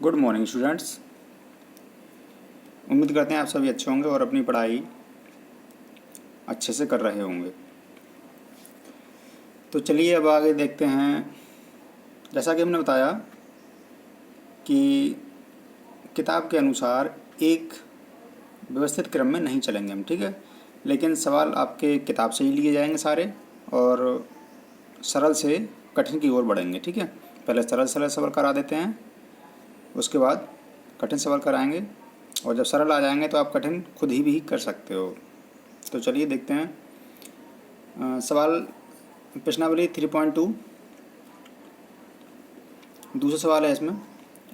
Good morning students. उम्मीद करते हैं आप सभी अच्छे होंगे और अपनी पढ़ाई अच्छे से कर रहे होंगे। तो चलिए अब आगे देखते हैं। जैसा कि हमने बताया कि किताब के अनुसार एक व्यवस्थित क्रम में नहीं चलेंगे हम, ठीक है। लेकिन सवाल आपके किताब से ही लिए जाएंगे सारे और सरल से कठिन की ओर बढ़ेंगे, ठीक है। पहले सरल सरल सवाल करा देते हैं, उसके बाद कठिन सवाल कराएंगे और जब सरल आ जाएंगे तो आप कठिन खुद ही भी कर सकते हो। तो चलिए देखते हैं। सवाल प्रश्नावली 3.2 दूसरा सवाल है इसमें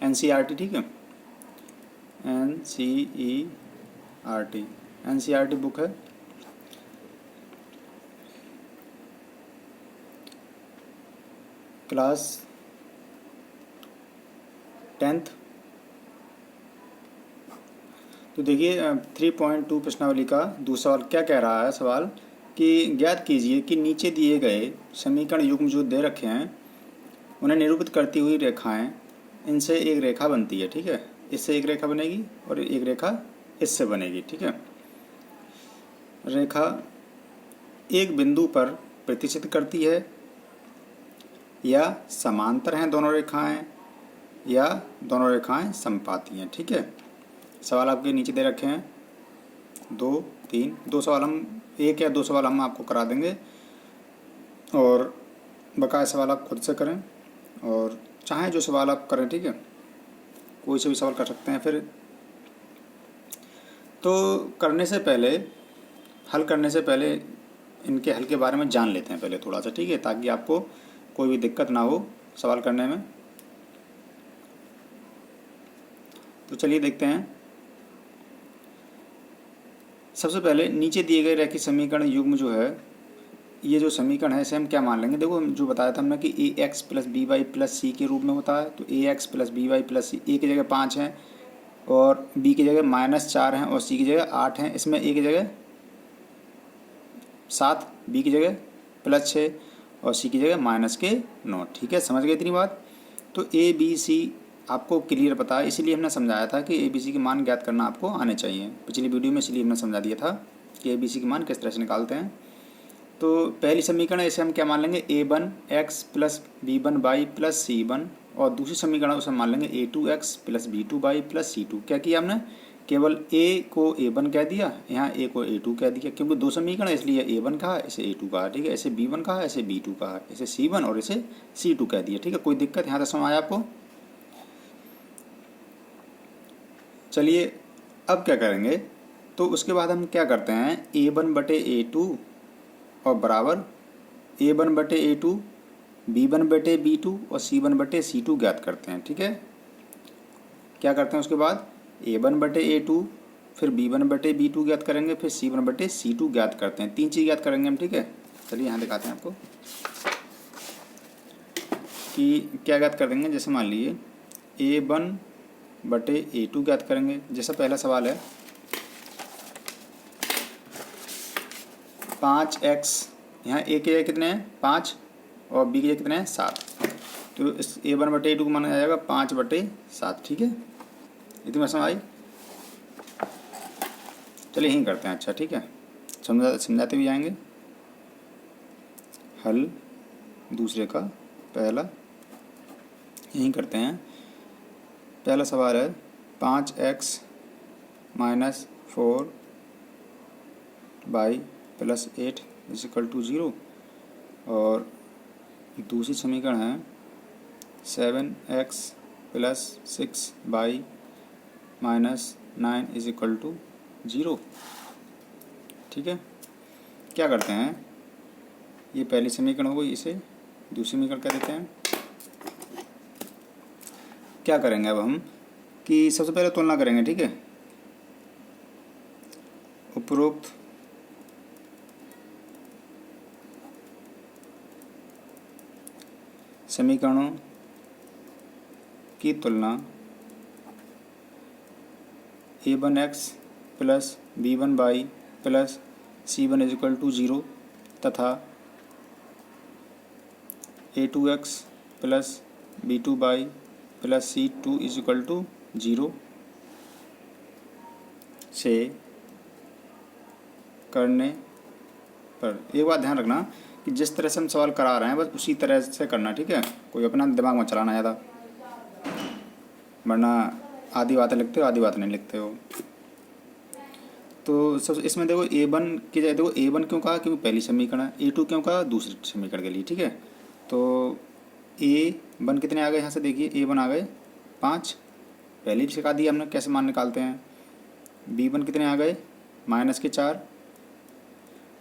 NCERT, ठीक है। NCERT बुक है। Class 10th। तो देखिए 3.2 प्रश्नावली का दूसरा सवाल क्या कह रहा है। सवाल कि ज्ञात कीजिए कि नीचे दिए गए समीकरण युग्म जो दे रखे हैं उन्हें निरूपित करती हुई रेखाएं, इनसे एक रेखा बनती है, ठीक है। इससे एक रेखा बनेगी और एक रेखा इससे बनेगी, ठीक है। रेखा एक बिंदु पर प्रतिच्छेद करती है, या समांतर हैं दोनों रेखाएं, या दोनों रेखाएं समपाती हैं, ठीक है। सवाल आपके नीचे दे रखे हैं 2, 3, 2 सवाल हम एक या 2 सवाल हम आपको करा देंगे और बकाया सवाल आप खुद से करें और चाहें जो सवाल आप करें, ठीक है। कोई से भी सवाल कर सकते हैं। फिर तो करने से पहले, हल करने से पहले इनके हल के बारे में जान लेते हैं पहले थोड़ा सा, ठीक है, ताकि आपको कोई भी दिक्कत ना हो सवाल करने में। तो चलिए देखते हैं। सबसे पहले नीचे दिए गए रैखिक समीकरण युग्म जो है, ये जो समीकरण है इसे हम क्या मान लेंगे। देखो जो बताया था हमने कि ax plus B Y plus C के रूप में होता है। तो ax plus B Y plus C, A की जगह 5 है और b की जगह -4 हैं और c की जगह 8 हैं। इसमें a की जगह 7, b की जगह +6 और c की जगह -9, ठीक है। समझ गए इतनी बात। तो a b c आपको क्लियर पता है, इसीलिए हमने समझाया था कि a b c के मान ज्ञात करना आपको आने चाहिए पिछली वीडियो में, इसलिए हमने समझा दिया था कि a b c के मान किस तरह से निकालते हैं। तो पहली समीकरण है इसे हम क्या मान लेंगे, a1x plus b1y plus c1, और दूसरी समीकरण उसे मान लेंगे a2x plus b2y plus c2। क्या किया हमने, केवल a को a1 कह दिया, यहाँ a को a2 कह दिया, क्योंकि 2 समीकरण है इसलिए a1 कहा, इसे a2 कहा, ठीक है। इसे b1 कहा, इसे b2 कहा, इसे c1 और इसे c2 कह दिया, ठीक है। कोई दिक्कत यहाँ तक समझ आया आपको। चलिए अब क्या करेंगे, तो उसके बाद हम क्या करते हैं, a1/a2 और बराबर a1/a2, b1/b2 और c1/c2 ज्ञात करते हैं, ठीक है। क्या करते हैं उसके बाद, a1/a2 फिर b1/b2 ज्ञात करेंगे, फिर c1/c2 ज्ञात करते हैं। 3 चीज़ ज्ञात करेंगे हम, ठीक है। चलिए यहाँ दिखाते हैं आपको कि क्या ज्ञात कर देंगे। जैसे मान लीजिए a1/a2 ज्ञात करेंगे। जैसा पहला सवाल है 5x, यहाँ a के जगह कितने हैं 5 और b के जगह कितने हैं 7। तो इस a1/a2 को माना जाएगा 5/7, ठीक है। इतनी समझ आई। चलिए यहीं करते हैं, अच्छा ठीक है, समझाते भी जाएंगे। हल दूसरे का पहला यहीं करते हैं। पहला सवाल है 5x - 4y + 8 = 0, और दूसरी समीकरण है 7x + 6y - 9 = 0, ठीक है। क्या करते हैं, ये पहली समीकरण हो गई, इसे दूसरी समीकरण कह देते हैं। क्या करेंगे अब हम कि सबसे पहले तुलना करेंगे, ठीक है। उपरोक्त समीकरणों की तुलना a1x plus b1y plus c1 = 0 तथा a2x plus b2y plus C2 is equal to 0 से करने पर एक बात ध्यान रखना कि जिस तरह से हम सवाल करा रहे हैं बस उसी तरह से करना, ठीक है। कोई अपना दिमाग में चलाना ज़्यादा, वरना आधी बातें लिखते हो आधी बातें नहीं लिखते हो। तो सब इसमें देखो A1 की जगह देखो A1 क्यों कहा, क्योंकि पहली समीकरण है। A2 क्यों कहा, दूसरी समीकरण के लिए, ठीक है। तो A1 कितने आ गए यहाँ से देखिए, A1 आ गए 5, पहले भी सिखा दिया हमने कैसे मान निकालते हैं। B1 कितने आ गए -4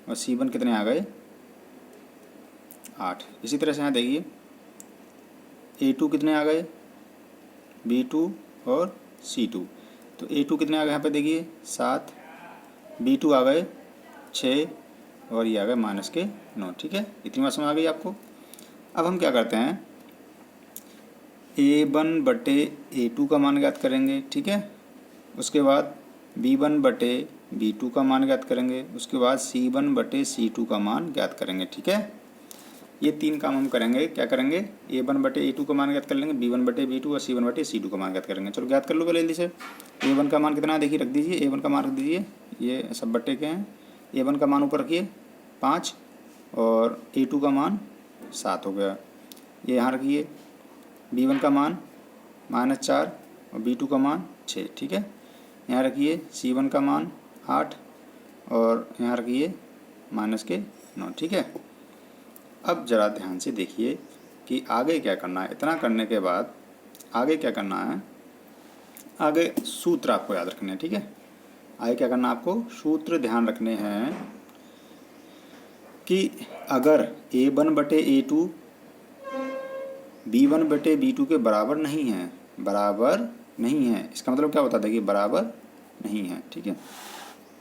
और C1 कितने आ गए 8। इसी तरह से यहाँ देखिए A2 कितने आ गए, B2 और C2। तो A2 कितने आ गए यहाँ पे देखिए 7, B2 आ गए 6 और ये आ गए -9, ठीक है। इतनी बात समझ आ गई आपको। अब हम क्या करते हैं, A1 बटे A2 का मान ज्ञात करेंगे, ठीक है। उसके बाद B1 बटे B2 का मान ज्ञात करेंगे, उसके बाद C1 बटे C2 का मान ज्ञात करेंगे, ठीक है। ये 3 काम हम करेंगे। क्या करेंगे, A1 बटे A2 का मान ज्ञात कर लेंगे, B1 बटे B2 और C1 बटे C2 का मान ज्ञात करेंगे। चलो ज्ञात कर लो पहले जल्दी से। A1 का मान कितना देखिए, रख दीजिए A1 का मान रख दीजिए, ये सब बट्टे के हैं। A1 का मान ऊपर रखिए 5 और A2 का मान 7 हो गया, ये यहाँ रखिए। B1 का मान -4 और B2 का मान 6, ठीक है। यहाँ रखिए C1 का मान 8 और यहाँ रखिए -9, ठीक है। अब ज़रा ध्यान से देखिए कि आगे क्या करना है। इतना करने के बाद आगे क्या करना है, आगे सूत्र आपको याद रखने हैं, ठीक है। आगे क्या करना है, आपको सूत्र ध्यान रखने हैं कि अगर A1 बटे A2 B1 बटे B2 के बराबर नहीं है, बराबर नहीं है, इसका मतलब क्या होता है, देखिए बराबर नहीं है, ठीक है।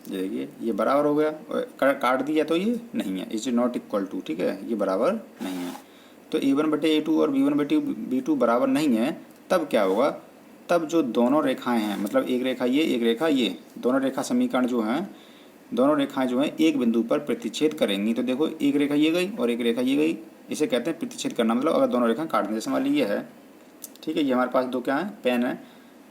देखिए ये बराबर हो गया और काट दिया तो ये नहीं है, इज नॉट इक्वल टू, ठीक है, ये बराबर नहीं है। तो A1 बटे A2 और B1 बटे B2 बराबर नहीं है, तब क्या होगा, तब जो दोनों रेखाएं हैं, मतलब एक रेखा ये एक रेखा ये, दोनों रेखा समीकरण जो हैं, दोनों रेखाएं जो हैं एक बिंदु पर प्रतिच्छेद करेंगी। तो देखो एक रेखा ये गई और एक रेखा ये गई, इसे कहते हैं प्रतिच्छेद करना। मतलब अगर दोनों रेखा काट दें, जैसे मान लीजिए ये है, ठीक है, ये हमारे पास दो क्या है, पेन है,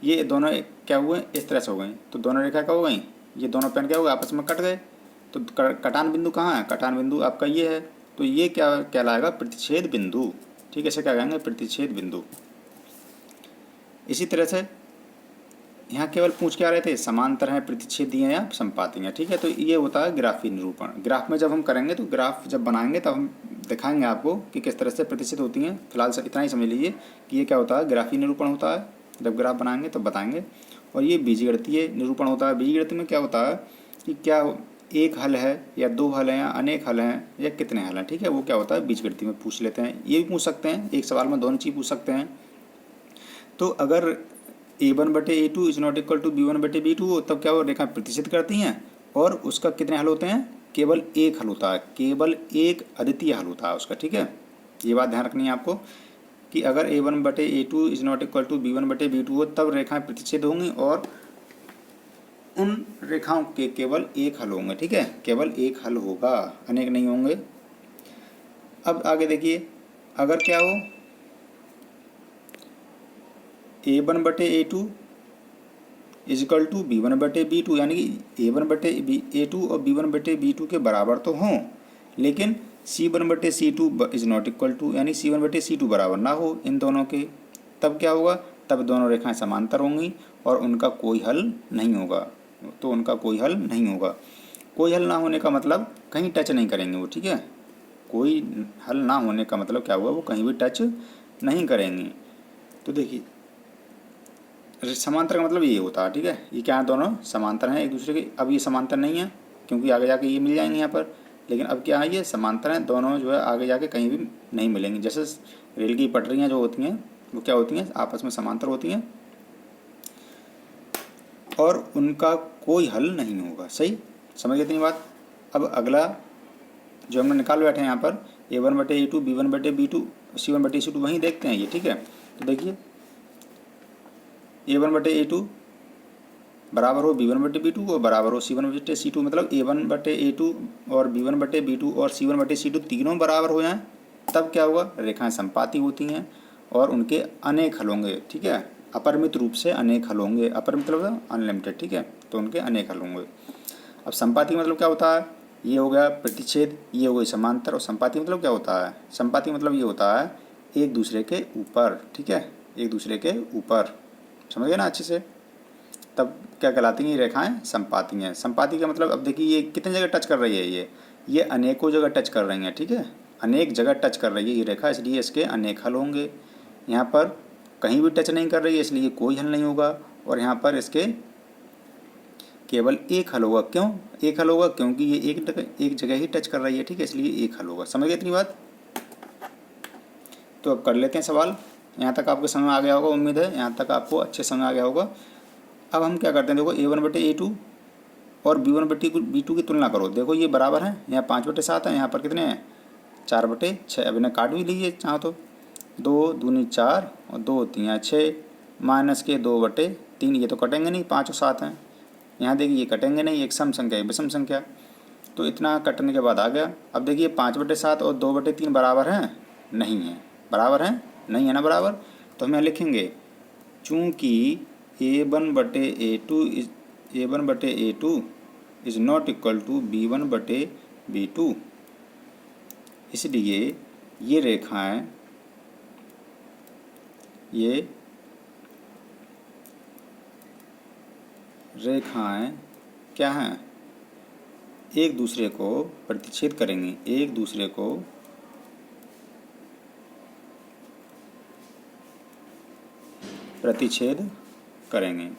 ये दोनों क्या हुए, इस तरह से हो गई। तो दोनों रेखा क्या हो गई, ये दोनों पेन क्या हो गए, आपस में कट गए। तो कटान बिंदु कहाँ है, कटान बिंदु आपका ये है। तो ये क्या कहलाएगा, प्रतिच्छेद बिंदु, ठीक है, इसे क्या कहेंगे, प्रतिच्छेद बिंदु। इसी तरह से यहाँ केवल पूछ के आ रहे थे समांतर हैं, प्रतिच्छेदी हैं या संपाती हैं, ठीक है। तो ये होता है ग्राफी निरूपण। ग्राफ में जब हम करेंगे तो ग्राफ जब बनाएंगे तब हम दिखाएंगे आपको कि किस तरह से प्रतिच्छेद होती हैं। फिलहाल से इतना ही समझ लीजिए कि ये क्या होता है, ग्राफी निरूपण होता है। जब ग्राफ बनाएंगे तो बताएंगे। और ये बीजगणितीय निरूपण होता है। बीजगणित में क्या होता है कि क्या एक हल है या दो हल हैं या अनेक हल हैं या कितने हल हैं, ठीक है, वो क्या होता है बीजगणित में पूछ लेते हैं। ये भी पूछ सकते हैं, एक सवाल में दोनों चीज़ पूछ सकते हैं। तो अगर A1 बटे A2 is not equal to B1 बटे B2 हो, तब क्या वो रेखा प्रतिच्छेद करती हैं और उसका कितने हल होते हैं, केवल एक हल होता है, केवल एक अद्वितीय हल होता है उसका, ठीक है। ये बात ध्यान रखनी है आपको कि अगर A1 बटे A2 is not equal to B1 बटे B2 हो, तब रेखाएं प्रतिच्छेद होंगी और उन रेखाओं के केवल एक हल होंगे, ठीक है, केवल एक हल होगा, अनेक नहीं होंगे। अब आगे देखिए, अगर क्या हो A1 बटे A2 is equal to B1 बटे B2, यानी कि A1 बटे A2 और B1 बटे B2 के बराबर तो हों, लेकिन C1 बटे C2 is not equal to, यानी C1 बटे C2 बराबर ना हो इन दोनों के, तब क्या होगा, तब दोनों रेखाएं समांतर होंगी और उनका कोई हल नहीं होगा। तो उनका कोई हल नहीं होगा। कोई हल ना होने का मतलब कहीं टच नहीं करेंगे वो, ठीक है। कोई हल ना होने का मतलब क्या हुआ, वो कहीं भी टच नहीं करेंगे। तो देखिए समांतर का मतलब ये होता है, ठीक है, ये क्या है, दोनों समांतर हैं एक दूसरे के। अब ये समांतर नहीं है क्योंकि आगे जाके ये मिल जाएंगे यहाँ पर, लेकिन अब क्या है, ये समांतर हैं दोनों, जो है आगे जाके कहीं भी नहीं मिलेंगे। जैसे रेल की पटरियाँ जो होती हैं वो क्या होती हैं, आपस में समांतर होती हैं और उनका कोई हल नहीं होगा। सही समझ गए इतनी बात। अब अगला जो हमने निकाल बैठे हैं यहाँ पर A1 बटे A2 B1 बटे B2 C1 बटे C2, वहीं देखते हैं ये, ठीक है। तो देखिए A1 बटे A2 बराबर हो B1 बटे B2 और बराबर हो C1 बटे C2, मतलब A1 बटे A2 और B1 बटे B2 और C1 बटे C2 तीनों बराबर हो जाएं, तब क्या होगा, रेखाएं संपाती होती हैं और उनके अनेक हल होंगे, ठीक है। अपरिमित रूप से अनेक हल होंगे, अपरिमित मतलब अनलिमिटेड, ठीक है, तो उनके अनेक हल होंगे। अब संपाती मतलब क्या होता है, ये हो गया प्रतिच्छेद, ये हो गई समांतर, और संपाती मतलब क्या होता है, संपाती मतलब ये होता है एक दूसरे के ऊपर, ठीक है, एक दूसरे के ऊपर, समझ गए ना अच्छे से। तब क्या कहलाती हैं ये रेखाएं, संपाती हैं। संपाती का मतलब अब देखिए ये कितनी जगह टच कर रही है, ये अनेकों जगह टच कर रही हैं, ठीक है, अनेक जगह टच कर रही है ये रेखा, इसलिए इसके अनेक हल होंगे। यहाँ पर कहीं भी टच नहीं कर रही है, इसलिए कोई हल नहीं होगा, और यहाँ पर इसके केवल एक हल होगा। क्यों एक हल होगा, क्योंकि ये एक जगह ही टच कर रही है, ठीक है, इसलिए एक हल होगा। समझ गए इतनी बात। तो अब कर लेते हैं सवाल। यहाँ तक आपको समझ आ गया होगा, उम्मीद है यहाँ तक आपको अच्छे समझ आ गया होगा। अब हम क्या करते हैं, देखो A1/A2 और B1/B2 की तुलना करो। देखो ये बराबर है, यहाँ 5/7 है, यहाँ पर कितने हैं 4/6। अब इन्हें काट भी लीजिए चाहो तो, 2 दूनी 4 और 2 3 6, माइनस के 2/3, ये तो कटेंगे नहीं, 5 और 7 हैं। यहाँ देखिए ये कटेंगे नहीं, एक सम संख्या एक विषम संख्या, तो इतना कटने के बाद आ गया। अब देखिए 5/7 और 2/3 बराबर हैं, नहीं है, बराबर हैं नहीं है ना बराबर, तो हम यहाँ लिखेंगे चूँकि A1/A2 is not equal to B1/B2, इसलिए ये रेखाएं क्या हैं, एक दूसरे को प्रतिच्छेद करेंगी, एक दूसरे को प्रतिच्छेद करेंगे।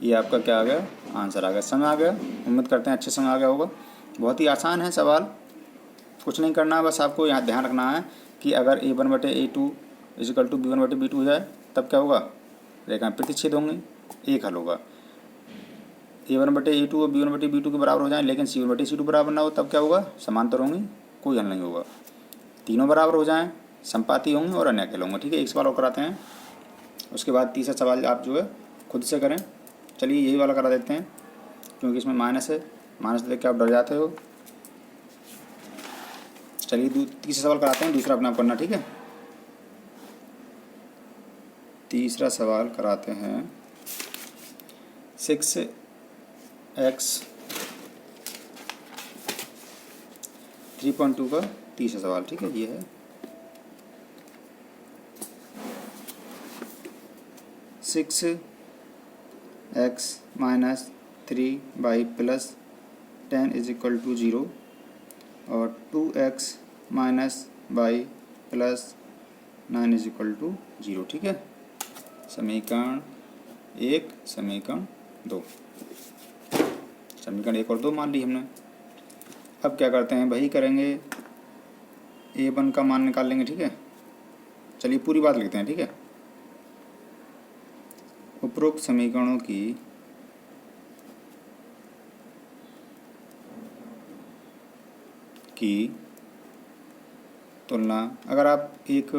ये आपका क्या आ गया, आंसर आ गया, समझ आ गया। उम्मीद करते हैं अच्छे समझ आ गया होगा। बहुत ही आसान है सवाल, कुछ नहीं करना है, बस आपको यहाँ ध्यान रखना है कि अगर A1/A2 इजिकल टू B1/B2 हो जाए तब क्या होगा, रेखाएं प्रतिच्छेद होंगी, एक हल होगा। A1/A2 और B1/B2 के बराबर हो जाए लेकिन C1/C2 बराबर ना हो तब क्या होगा, समांतर होंगी, कोई हल नहीं होगा। तीनों बराबर हो जाएं, संपाती होंगे और अनेक हल होंगे, ठीक है। एक सवाल और कराते हैं, उसके बाद तीसरा सवाल आप जो है खुद से करें। चलिए यही वाला करा देते हैं, क्योंकि इसमें माइनस है, माइनस देख के आप डर जाते हो। चलिए तीसरा सवाल कराते हैं, दूसरा अपना करना, ठीक है। तीसरा सवाल कराते हैं 6x 3.2 का तीसरा सवाल, ठीक है। ये है 6x - 3y + 10 = 0 और 2x - y + 9 = 0, ठीक है। समीकरण 1, समीकरण 2, समीकरण 1 और 2 मान ली हमने। अब क्या करते हैं, वही करेंगे, A1 का मान निकाल लेंगे, ठीक है। चलिए पूरी बात लिखते हैं, ठीक है। उपरोक्त समीकरणों की तुलना अगर आप एक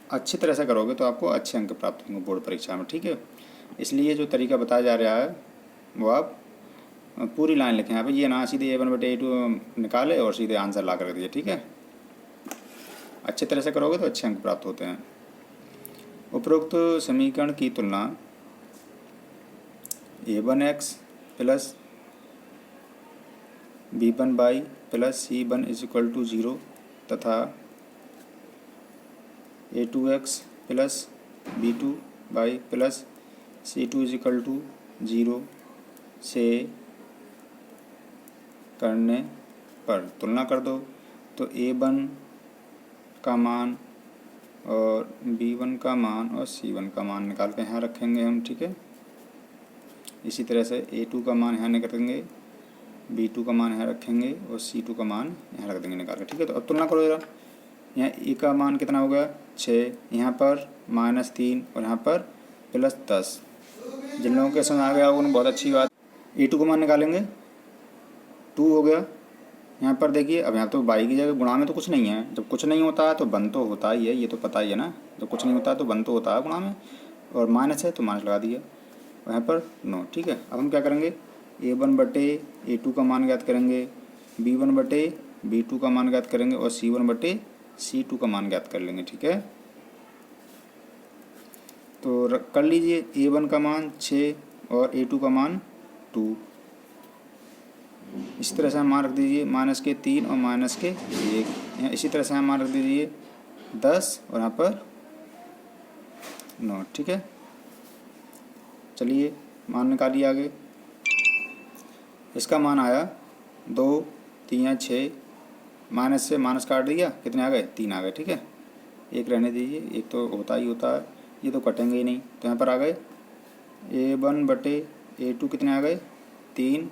अच्छी तरह से करोगे तो आपको अच्छे अंक प्राप्त होंगे बोर्ड परीक्षा में, ठीक है। इसलिए जो तरीका बताया जा रहा है वो आप पूरी लाइन लिखें यहाँ पे, ये ना सीधे A1/A2 निकाले और सीधे आंसर ला कर दिए, ठीक है। अच्छे तरह से करोगे तो अच्छे अंक प्राप्त होते हैं। उपरोक्त समीकरण की तुलना A1x + B1y + C1 = 0 तथा A2x + B2y + C2 = 0 से करने पर तुलना कर दो। तो A1 का मान और B1 का मान और C1 का मान निकाल के यहाँ रखेंगे हम, ठीक है। इसी तरह से A2 का मान यहाँ निकालेंगे, B2 का मान यहाँ रखेंगे और C2 का मान यहाँ रख देंगे निकाल के, ठीक है। तो अब तुलना करो जरा, यहाँ A का मान कितना हो गया 6, यहाँ पर -3 और यहाँ पर +10। जिन लोगों के समझ आ गया उन्हें बहुत अच्छी बात। A2 का मान निकालेंगे, 2 हो गया। यहाँ पर देखिए, अब यहाँ तो बाई की जगह गुणा में तो कुछ नहीं है, जब कुछ नहीं होता है तो बन तो होता ही है, ये तो पता ही है ना। जब कुछ नहीं होता है तो बन तो होता है गुणा में, और माइनस है तो माइनस लगा दिया, यहाँ पर 9, ठीक है। अब हम क्या करेंगे, A1/A2 का मान ज्ञात करेंगे, B1/B2 B2 का मान ज्ञात करेंगे और C1 बटे C2 का मान ज्ञात कर लेंगे। ठीक है, तो कर लीजिए A1 का मान 6 और A2 का मान 2। इसी तरह से हम मान रख दीजिए -3 और -1। यहाँ इसी तरह से हम मान रख दीजिए 10 और यहाँ पर 9। ठीक है, चलिए मान निकालिए आगे। इसका मान आया 2 3 6, माइनस से माइनस काट दिया, कितने आ गए? 3 आ गए। ठीक है, एक रहने दीजिए, एक तो होता ही होता है, ये तो कटेंगे ही नहीं। तो यहाँ पर आ गए A1 बटे A2 कितने आ गए? 3।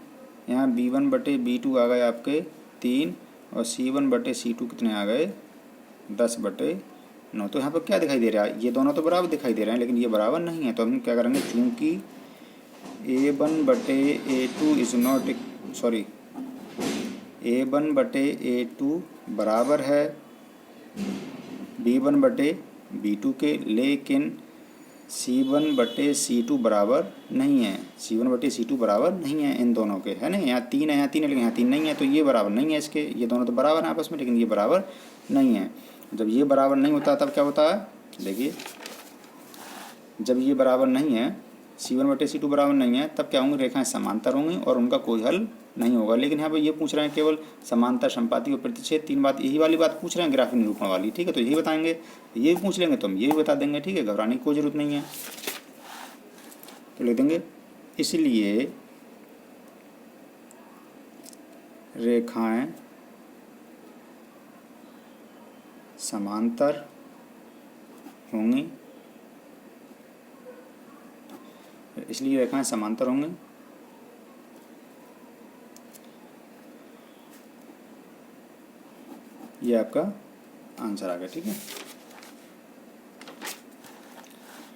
यहाँ B1 बटे B2 आ गए आपके 3 और C1 बटे C2 कितने आ गए? 10 बटे 9। तो यहाँ पर क्या दिखाई दे रहा है? ये दोनों तो बराबर दिखाई दे रहे हैं, लेकिन ये बराबर नहीं है। तो हम क्या करेंगे, चूँकि A1 बटे A2 is not sorry A1 बटे A2 बराबर है B1 बटे B2 के, लेकिन C1 बटे C2 बराबर नहीं है। C1 बटे C2 बराबर नहीं है इन दोनों के, है ना। यहाँ 3 है, यहाँ 3 है, लेकिन यहाँ 3 नहीं है, तो ये बराबर नहीं है इसके। ये दोनों तो बराबर हैं आपस में, लेकिन ये बराबर नहीं है। जब ये बराबर नहीं होता तब क्या होता है? देखिए, जब ये बराबर नहीं है, C1 बटे C2 बराबर नहीं है, तब क्या होंगे? रेखाएं समांतर होंगी और उनका कोई हल नहीं होगा। लेकिन यहाँ पर ये पूछ रहे हैं केवल समांतर, संपाती और प्रतिच्छेद, 3 बात, यही वाली बात पूछ रहे हैं, ग्राफिक निरूपण वाली। ठीक है, तो यही बताएंगे, ये भी पूछ लेंगे तो हम ये भी बता देंगे। ठीक है, घबराने की कोई ज़रूरत नहीं है। तो लिख देंगे, इसलिए रेखाएं समांतर होंगी, इसलिए रेखाएं समांतर होंगी। ये आपका आंसर आ गया। ठीक है,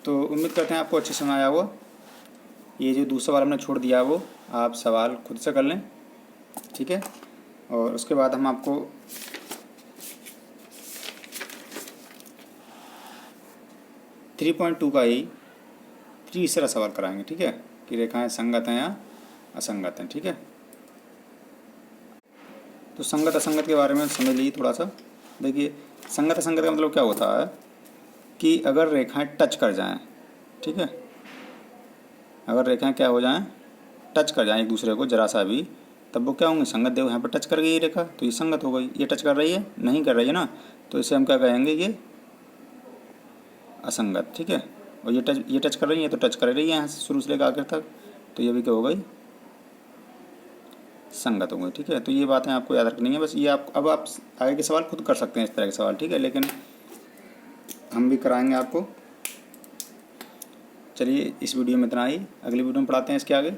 तो उम्मीद करते हैं आपको अच्छे समझ आया होगा। ये जो दूसरा सवाल हमने छोड़ दिया वो आप सवाल खुद से कर लें। ठीक है, और उसके बाद हम आपको थ्री 3.2 का ही तीसरा सवाल कराएंगे। ठीक है, कि रेखाएं संगत हैं या असंगत हैं। ठीक है, तो संगत असंगत के बारे में समझ लीजिए थोड़ा सा। देखिए, संगत असंगत का मतलब क्या होता है कि अगर रेखाएं टच कर जाएं, ठीक है, अगर रेखाएं क्या हो जाएं, टच कर जाएं एक दूसरे को जरा सा भी, तब वो क्या होंगे? संगत। देखो यहाँ पर टच कर गई ये रेखा, तो ये संगत हो गई। ये टच कर रही है? नहीं कर रही है ना, तो इसे हम क्या कहेंगे? ये असंगत। ठीक है, और ये टच कर रही है, तो टच कर रही है यहाँ से शुरू से लेकर आखिर तक, तो ये भी क्या हो गई? संगत हो गई। ठीक है, तो ये बातें आपको याद रखनी है बस। ये आप अब आप आगे के सवाल खुद कर सकते हैं, इस तरह के सवाल। ठीक है, लेकिन हम भी कराएंगे आपको। चलिए, इस वीडियो में इतना ही, अगली वीडियो में पढ़ाते हैं इसके आगे।